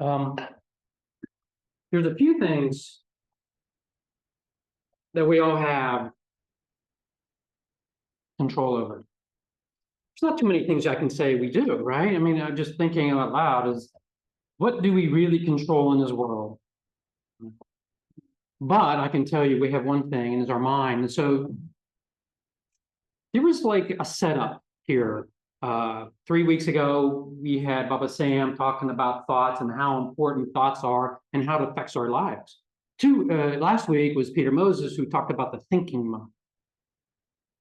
Um, there's a few things that we all have control over. There's not too many things I can say we do, right? I mean, I'm just thinking out loud is, what do we really control in this world? But I can tell you we have one thing, and it's our mind. And so there was like a setup here. 3 weeks ago, we had Baba Sam talking about thoughts and how important thoughts are and how it affects our lives. Last week was Peter Moses, who talked about the thinking mind.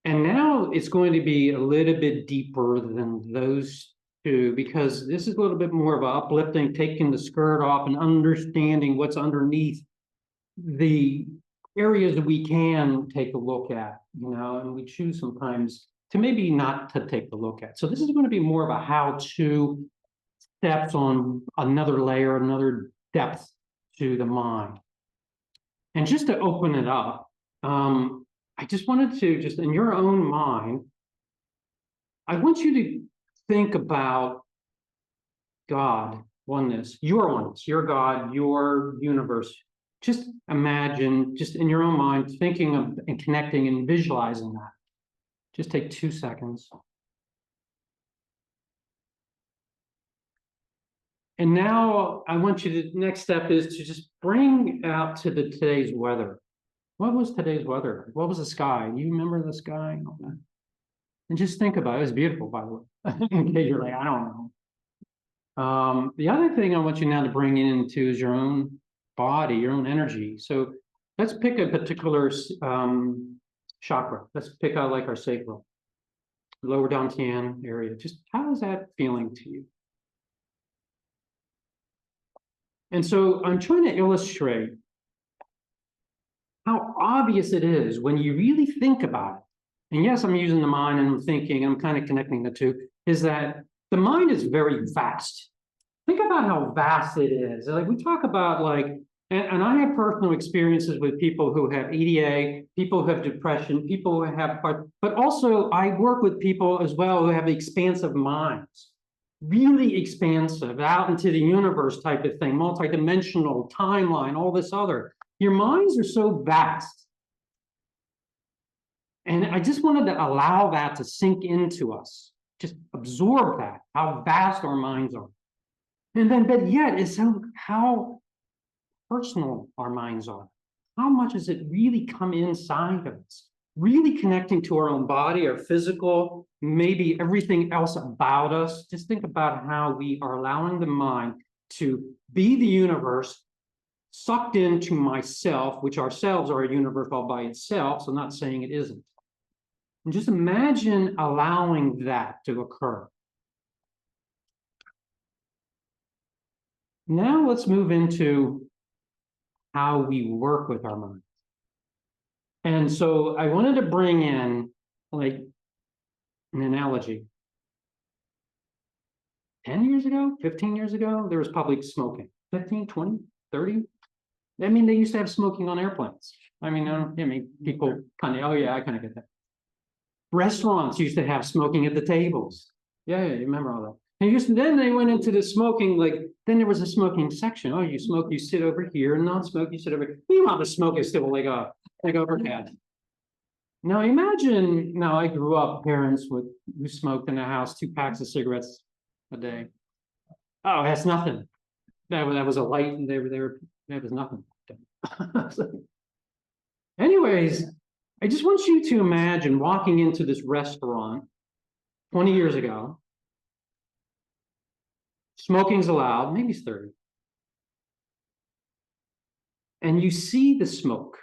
And now it's going to be a little bit deeper than those two, because this is a little bit more of an uplifting, taking the skirt off and understanding what's underneath the areas that we can take a look at, and we choose sometimes to maybe not to take a look at. So this is going to be more of a how-to steps on another layer, another depth to the mind. And just to open it up, I just wanted to, just in your own mind, I want you to think about God, oneness, your God, your universe. Just imagine, just in your own mind, thinking of and connecting and visualizing that. Just take 2 seconds. And now I want you to, next step is to just bring out to today's weather. What was today's weather? What was the sky? You remember the sky? And just think about it. It was beautiful, by the way. In case you're like, I don't know. The other thing I want you now to bring into is your own body, your own energy. So let's pick a particular chakra. Let's pick out like our sacral, lower dantian area. Just how is that feeling to you? And so I'm trying to illustrate how obvious it is when you really think about it. And yes, I'm using the mind and I'm thinking, I'm kind of connecting the two, is that the mind is very vast. Think about how vast it is. Like we talk about and I have personal experiences with people who have EDA, people who have depression, people who have, but also I work with people as well who have expansive minds, really expansive, out into the universe type of thing, multidimensional, timeline, all this other. Your minds are so vast. And I just wanted to allow that to sink into us, just absorb that, how vast our minds are. And then, but yet, is how personal our minds are. How much does it really come inside of us? Really connecting to our own body, our physical, maybe everything else about us. Just think about how we are allowing the mind to be the universe, sucked into myself, which ourselves are a universe all by itself, so I'm not saying it isn't. And just imagine allowing that to occur. Now let's move into how we work with our minds. And so I wanted to bring in like an analogy. 10 years ago, 15 years ago, there was public smoking. 15, 20, 30? I mean, they used to have smoking on airplanes. I mean, people kind of, oh yeah, I kind of get that. Restaurants used to have smoking at the tables. Yeah, you remember all that. And then they went into the smoking, then there was a smoking section. Oh, you smoke, you sit over here, and non-smoke, you sit over here. Meanwhile, the smoke is still like overhead. Now imagine, I grew up, parents who smoked in the house 2 packs of cigarettes a day. Oh, that's nothing. That was a light, and that was nothing. Anyways, I just want you to imagine walking into this restaurant 20 years ago. Smoking's allowed, maybe it's 30. And you see the smoke.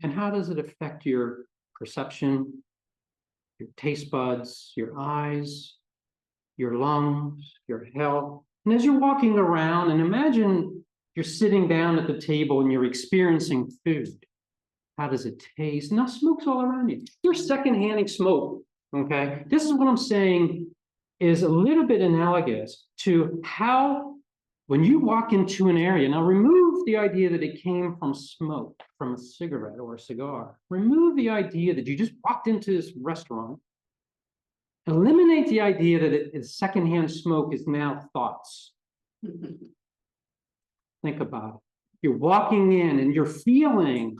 And how does it affect your perception, your taste buds, your eyes, your lungs, your health? And as you're walking around, and imagine you're sitting down at the table and you're experiencing food. How does it taste? Now smoke's all around you. You're secondhanding smoke, okay? This is what I'm saying is a little bit analogous to how, when you walk into an area, now remove the idea that it came from smoke, from a cigarette or a cigar. Remove the idea that you just walked into this restaurant. Eliminate the idea that secondhand smoke is now thoughts. Think about it. You're walking in and you're feeling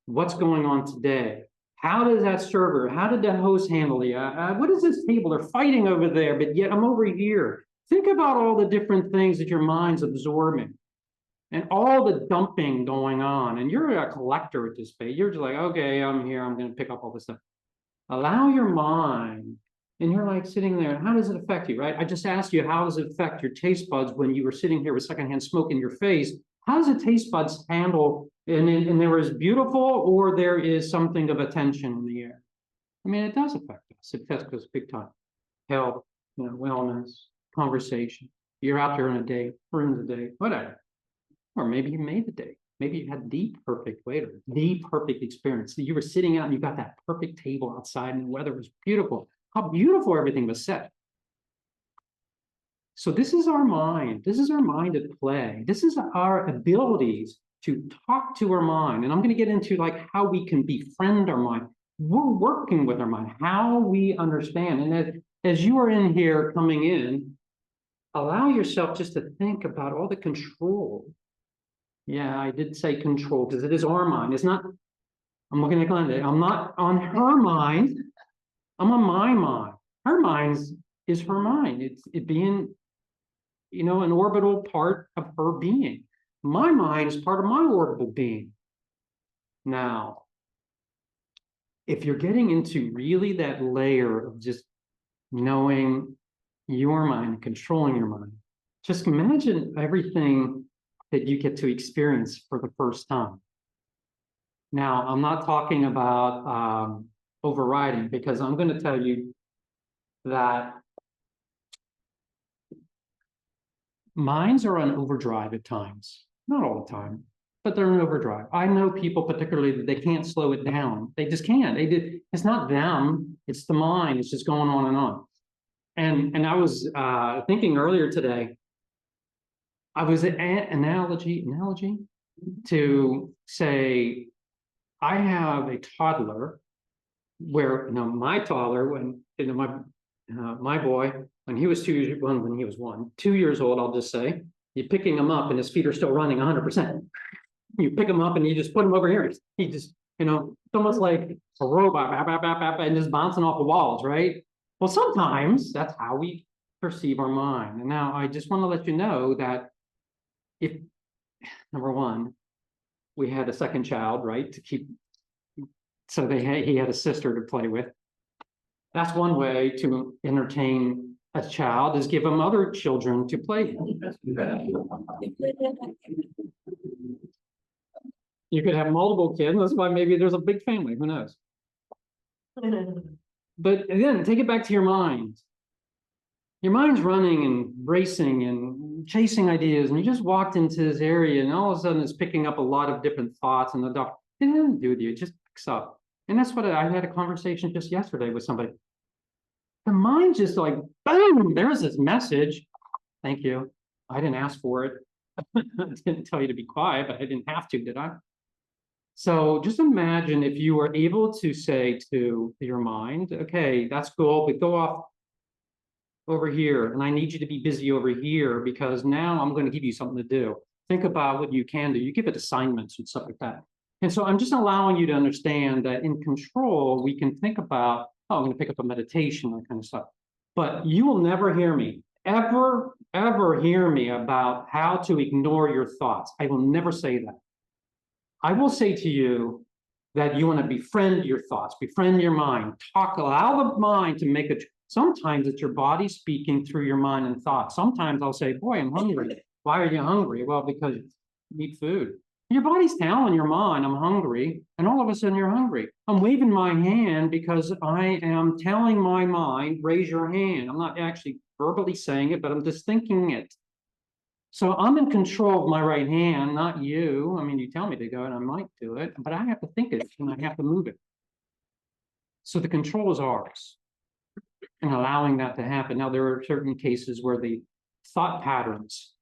what's going on today. How does that server, how did the host handle you? What is this table? They're fighting over there, but yet I'm over here. Think about all the different things that your mind's absorbing and all the dumping going on. And you're a collector at this phase. You're just like, okay, I'm here. I'm going to pick up all this stuff. Allow your mind, and you're like sitting there. How does it affect you, right? I just asked you, how does it affect your taste buds when you were sitting here with secondhand smoke in your face? How does the taste buds handle, and there is beautiful or there is something of attention in the air? I mean, it does affect us. It affects us big time. Health, wellness, conversation. You're out there on a date, ruined the date, whatever. Or maybe you made the date. Maybe you had the perfect waiter, the perfect experience. You were sitting out and you got that perfect table outside and the weather was beautiful. How beautiful everything was set. So this is our mind. This is our mind at play. This is our abilities to talk to our mind. And I'm going to get into like how we can befriend our mind. We're working with our mind, how we understand. And as you are in here coming in, allow yourself just to think about all the control. Yeah, I did say control because it is our mind. It's not, I'm looking at Glenda. I'm not on her mind. I'm on my mind. Her mind is her mind. It's it being, an orbital part of her being. My mind is part of my orbital being. Now, if you're getting into really that layer of just knowing your mind, controlling your mind, just imagine everything that you get to experience for the first time. Now, I'm not talking about overriding, because I'm going to tell you that minds are on overdrive at times. Not all the time, but they're in overdrive. I know people particularly that they can't slow it down. They just can't. It's not them, it's the mind. It's just going on and on. And I was thinking earlier today, I was an analogy to say, I have a toddler where, my toddler, when, my boy, when he was 2 years, when he was 2 years old, I'll just say, you're picking him up and his feet are still running 100%. You pick him up and you just put him over here. He just, it's almost like a robot, and just bouncing off the walls, right? Well, sometimes that's how we perceive our mind. And now I just want to let you know that if, number one, we had a second child, right, to keep, so he had a sister to play with. That's one way to entertain a child, is give them other children to play with. You could have multiple kids. That's why maybe there's a big family. Who knows? But again, take it back to your mind. Your mind's running and racing and chasing ideas, and you just walked into this area, and all of a sudden it's picking up a lot of different thoughts, and the doctor didn't do with you. It just picks up. And that's what I had a conversation just yesterday with somebody. The mind just like, boom, there's this message. Thank you. I didn't ask for it. I didn't tell you to be quiet, but I didn't have to, did I? So just imagine if you were able to say to your mind, okay, that's cool, but go off over here, and I need you to be busy over here because now I'm going to give you something to do. Think about what you can do. You give it assignments and stuff like that. And so I'm just allowing you to understand that in control, we can think about, oh, I'm going to pick up a meditation, that kind of stuff. But you will never hear me, ever hear me about how to ignore your thoughts. I will never say that. I will say to you that you want to befriend your thoughts, befriend your mind, allow the mind to make it. Sometimes it's your body speaking through your mind and thoughts. Sometimes I'll say, boy, I'm hungry. Why are you hungry? Well, because you need food. Your body's telling your mind, I'm hungry, and all of a sudden you're hungry. I'm waving my hand because I am telling my mind, raise your hand. I'm not actually verbally saying it, but I'm just thinking it. So I'm in control of my right hand, not you. I mean, you tell me to go and I might do it, but I have to think it and I have to move it. So the control is ours, and allowing that to happen. Now, there are certain cases where the thought patterns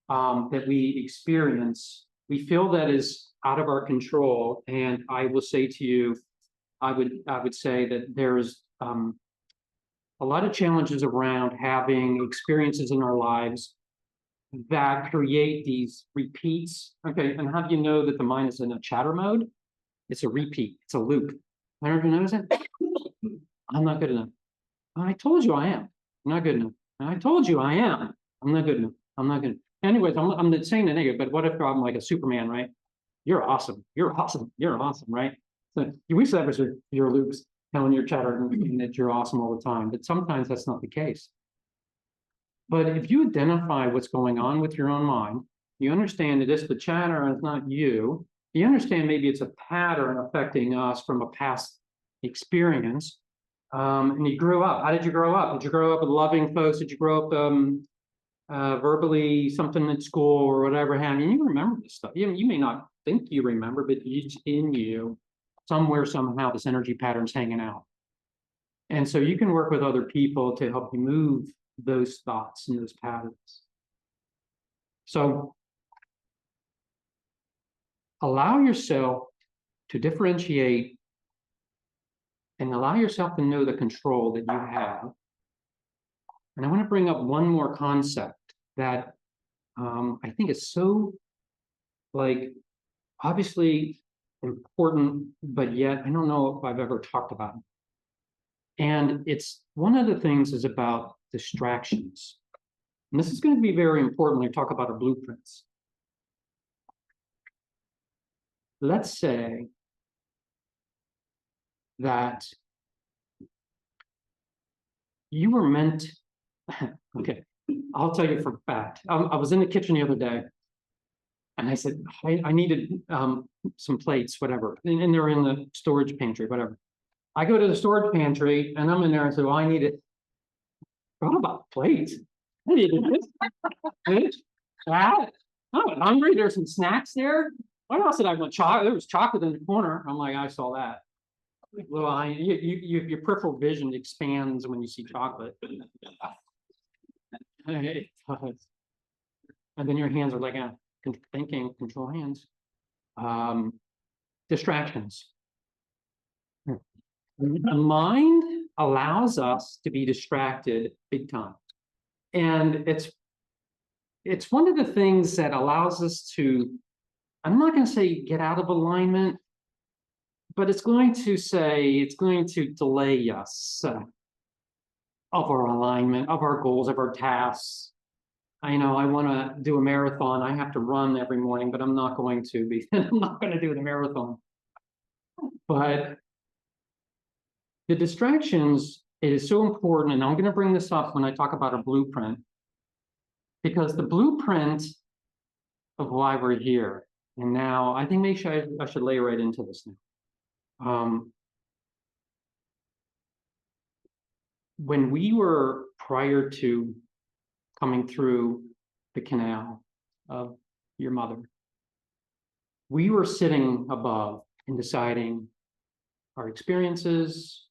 that we experience, we feel that is out of our control. And I will say to you, I would say that there is a lot of challenges around having experiences in our lives that create these repeats. Okay, and how do you know that the mind is in a chatter mode? It's a repeat, it's a loop. I don't know if you notice it. I'm not good enough. I told you I am. I'm not good enough. I told you I am. I'm not good enough. I'm not good enough. Anyways, I'm not saying the negative, but what if I'm like a Superman, right? You're awesome. You're awesome. You're awesome, right? So we say that was your loops, telling your chatter and that you're awesome all the time. But sometimes that's not the case. But if you identify what's going on with your own mind, you understand that it's the chatter and it's not you. You understand maybe it's a pattern affecting us from a past experience. And you grew up. How did you grow up? Did you grow up with loving folks? Did you grow up verbally something at school or whatever? I mean, you remember this stuff. You may not think you remember, but it's in you somewhere, somehow, this energy pattern's hanging out. And so you can work with other people to help you move those thoughts and those patterns. So allow yourself to differentiate and allow yourself to know the control that you have. And I want to bring up one more concept that I think is so, like, obviously important, but yet I don't know if I've ever talked about it. And it's one of the things is about distractions. And this is going to be very important when we talk about our blueprints. Let's say that you were meant, okay, I'll tell you for a fact. I was in the kitchen the other day and I said, I needed some plates, whatever. And they're in the storage pantry, whatever. I go to the storage pantry and I'm in there and say, well, I need it. What about plates? I needed this, that. I'm hungry. There's some snacks there. What else did I want? Chocolate. There was chocolate in the corner. I'm like, I saw that. Well, your peripheral vision expands when you see chocolate. And then your hands are like, thinking, control hands. Distractions. The mind allows us to be distracted big time. And it's one of the things that allows us to, I'm not going to say get out of alignment, but it's going to delay us of our alignment, of our goals, of our tasks. I know I want to do a marathon. I have to run every morning, but I'm not going to be. I'm not going to do the marathon. But the distractions, it is so important, and I'm going to bring this up when I talk about a blueprint, because the blueprint of why we're here. And now I think maybe I should lay right into this now. When we were prior to coming through the canal of your mother, we were sitting above and deciding our experiences,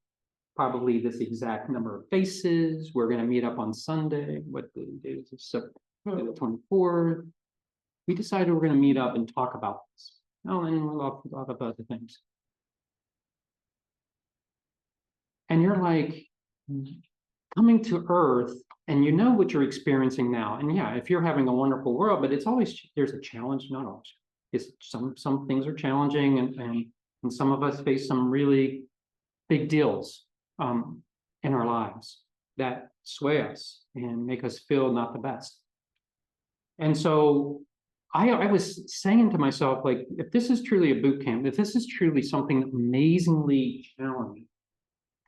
probably this exact number of faces. We're going to meet up on Sunday. What the date is? September the 24th. We decided we're going to meet up and talk about this. Oh, and we'll talk about other things. And you're like coming to Earth, and you know what you're experiencing now. And yeah, if you're having a wonderful world, but it's always, there's a challenge, not always. It's some things are challenging, and some of us face some really big deals in our lives that sway us and make us feel not the best. And so I was saying to myself, like, if this is truly a boot camp, if this is truly something amazingly challenging,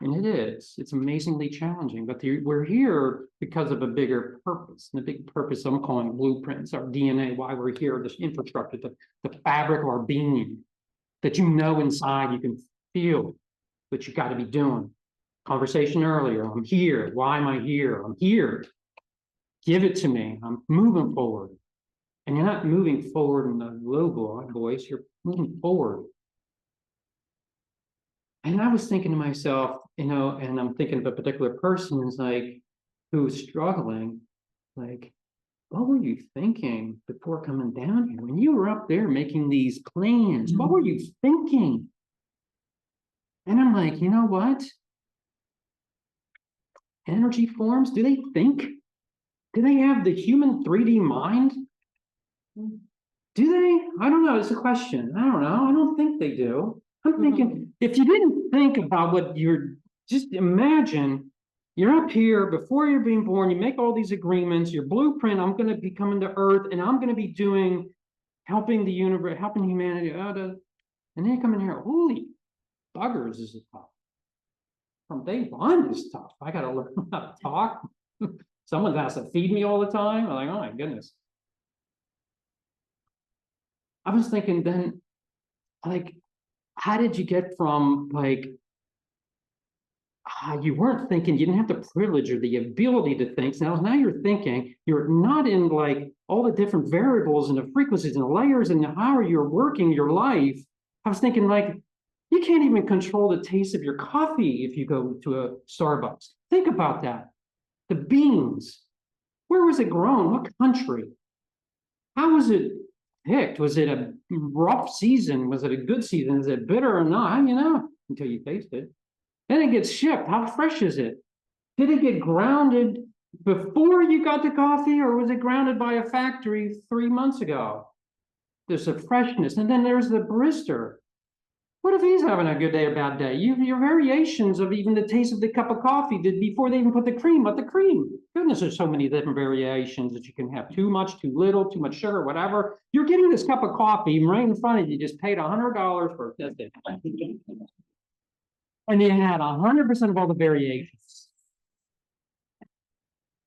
and it is, it's amazingly challenging, but we're here because of a bigger purpose. And the big purpose I'm calling blueprints, our DNA, why we're here, this infrastructure, the fabric of our being, that you know inside, you can feel what you got to be doing. Conversation earlier, I'm here. Why am I here? I'm here. Give it to me. I'm moving forward. And you're not moving forward in the low voice, you're moving forward. And I was thinking to myself, and I'm thinking of a particular person who's like, who's struggling, like, what were you thinking before coming down here? When you were up there making these plans, what were you thinking? And I'm like, you know what? energy forms? Do they think? Do they have the human 3D mind? Do they? I don't know. It's a question. I don't know. I don't think they do. I'm thinking, if you didn't think about what you're, just imagine you're up here before you're being born, you make all these agreements, your blueprint, I'm going to be coming to Earth and I'm going to be doing, helping the universe, helping humanity. And then you come in here, holy buggers, this is tough. From day one, it's tough. I got to learn how to talk. Someone has to feed me all the time. I'm like, oh my goodness. I was thinking then, like, how did you get from like, you weren't thinking, you didn't have the privilege or the ability to think. So now you're thinking, you're not in like all the different variables and the frequencies and the layers and how you're working your life. I was thinking like, you can't even control the taste of your coffee if you go to a Starbucks. Think about that. The beans, where was it grown? What country? How was it picked? Was it a rough season? Was it a good season? Is it bitter or not? How do you know until you taste it? Then it gets shipped. How fresh is it? Did it get grounded before you got the coffee, or was it grounded by a factory 3 months ago? There's a freshness. And then there's the barista. What if he's having a good day or bad day? Your variations of even the taste of the cup of coffee did before they even put the cream, but the cream. Goodness, there's so many different variations that you can have. Too much, too little, too much sugar, whatever. You're getting this cup of coffee right in front of you. You just paid $100 for it. And you had 100% of all the variations.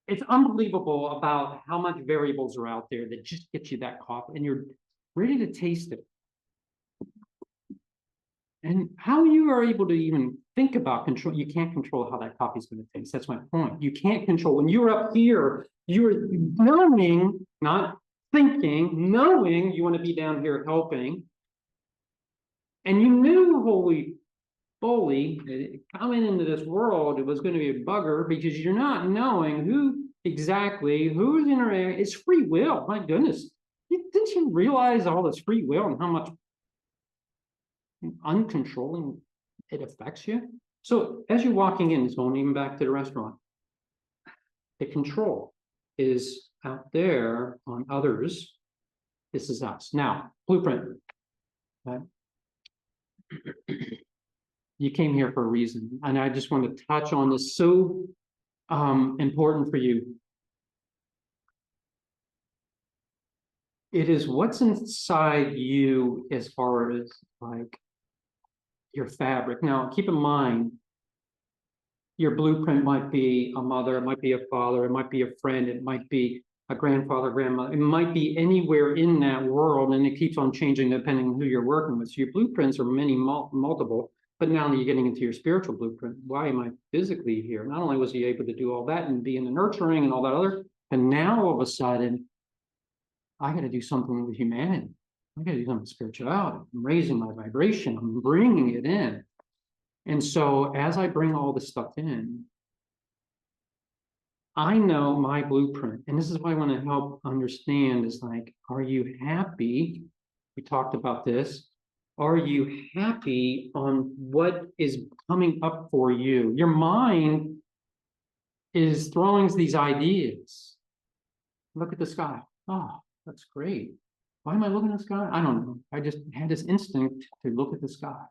It's unbelievable about how much variables are out there that just get you that coffee, and you're ready to taste it. And how you are able to even think about control, you can't control how that coffee is going to taste. That's my point. You can't control. When you're up here, you're knowing, not thinking, knowing you want to be down here helping. And you knew, holy bully, coming into this world, it was going to be a bugger because you're not knowing who exactly, who's interacting. It's free will. My goodness. Didn't you realize all this free will and how much uncontrolling it affects you? So as you're walking in, it's going even back to the restaurant. The control is out there on others. This is us. Now, blueprint. Okay. You came here for a reason, and I just want to touch on this. So important for you. It is what's inside you as far as like your fabric. Now, keep in mind, your blueprint might be a mother, it might be a father, it might be a friend, it might be a grandfather, grandmother, it might be anywhere in that world, and it keeps on changing depending on who you're working with. So your blueprints are many, multiple, but now you're getting into your spiritual blueprint. Why am I physically here? Not only was he able to do all that and be in the nurturing and all that other, and now all of a sudden, I got to do something with humanity. I got to do something with spirituality. I'm raising my vibration. I'm bringing it in. And so as I bring all this stuff in, I know my blueprint. And this is why I want to help understand is like, are you happy? We talked about this. Are you happy on what is coming up for you? Your mind is throwing these ideas. Look at the sky. Oh, that's great. Why am I looking at the sky? I don't know. I just had this instinct to look at the sky.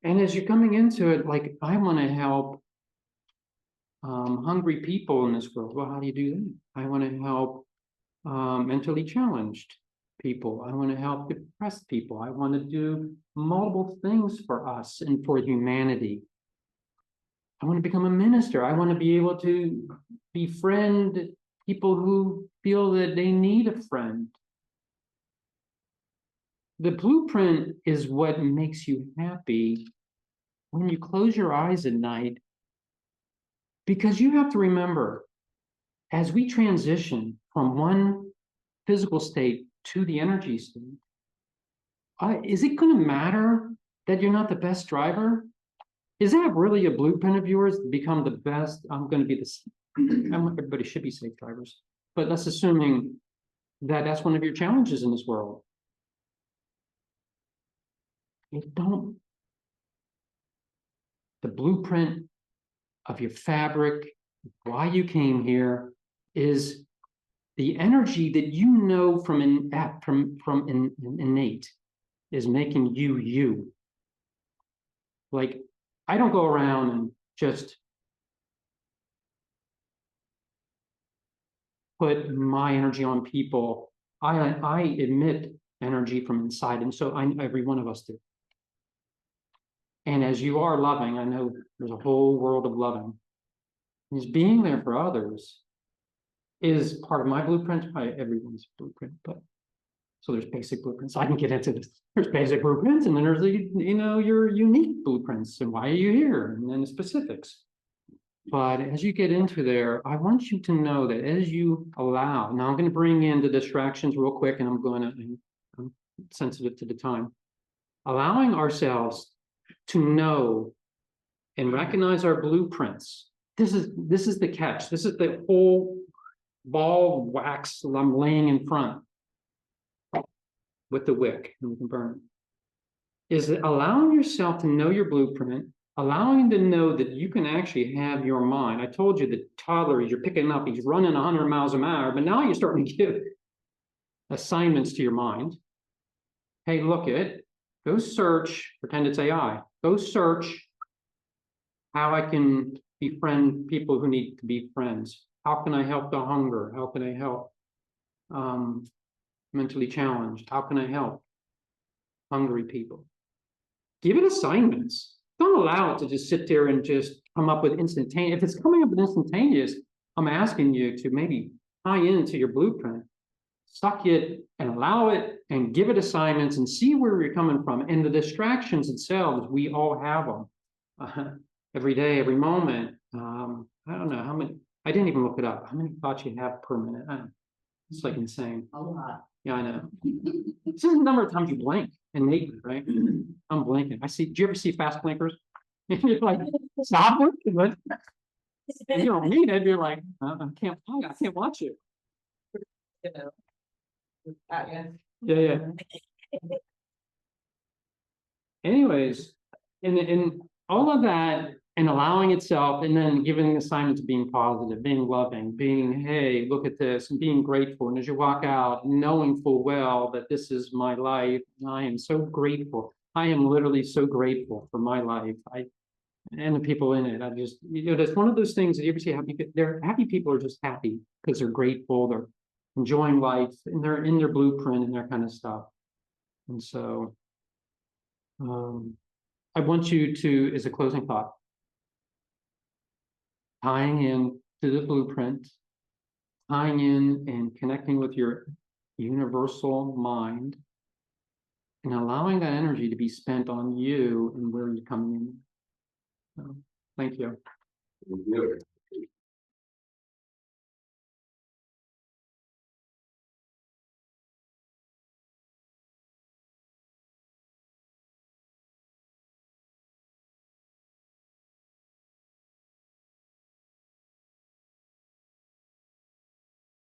And as you're coming into it, like, I want to help hungry people in this world. Well, how do you do that? I want to help mentally challenged people. I want to help depressed people. I want to do multiple things for us and for humanity. I want to become a minister. I want to be able to befriend people who feel that they need a friend. The blueprint is what makes you happy when you close your eyes at night, because you have to remember, as we transition from one physical state to the energy state, is it going to matter that you're not the best driver? Is that really a blueprint of yours to become the best? I'm going to be this. Everybody should be safe drivers, but that's assuming that that's one of your challenges in this world. It don't. The blueprint of your fabric, why you came here, is the energy that you know from innate is making you you. Like, I don't go around and just put my energy on people. I emit energy from inside, and so every one of us do. And as you are loving, I know there's a whole world of loving. Is being there for others is part of my blueprint, probably everyone's blueprint, but so there's basic blueprints. I can get into this. There's basic blueprints, and then there's your unique blueprints and why are you here, and then the specifics. But as you get into there, I want you to know that as you allow, now I'm going to bring in the distractions real quick, and I'm sensitive to the time. Allowing ourselves to know and recognize our blueprints. This is the catch. This is the whole ball of wax I'm laying in front with the wick, and we can burn it. Is allowing yourself to know your blueprint, allowing to know that you can actually have your mind. I told you the toddler, you're picking up, he's running 100 miles an hour, but now you're starting to give assignments to your mind. Hey, look it, go search, pretend it's AI, go search how I can befriend people who need to be friends. How can I help the hunger? How can I help mentally challenged? How can I help hungry people? Give it assignments. Don't allow it to just sit there and just come up with instantaneous. If it's coming up with instantaneous, I'm asking you to maybe tie into your blueprint, suck it and allow it and give it assignments and see where you're coming from. And the distractions themselves, we all have them every day, every moment. I don't know how many, I didn't even look it up. How many thoughts you have per minute? It's like insane. A lot. Yeah, I know. This is the number of times you blink innately, right? I'm blinking. Do you ever see fast blinkers? You're like, stop blinking, but you don't mean it. You're like, I can't watch it. You know. Yeah. Anyways, in all of that and allowing itself and then giving assignments, being positive, being loving, being, hey, look at this, and being grateful. And as you walk out, knowing full well that this is my life, I am so grateful. I am literally so grateful for my life. And the people in it. I just, that's one of those things that you ever see happy people are just happy because they're grateful, they're enjoying life, and they're in their blueprint and that kind of stuff. And so I want you to, as a closing thought, tying in to the blueprint, tying in and connecting with your universal mind, and allowing that energy to be spent on you and where you're coming in. So, thank you.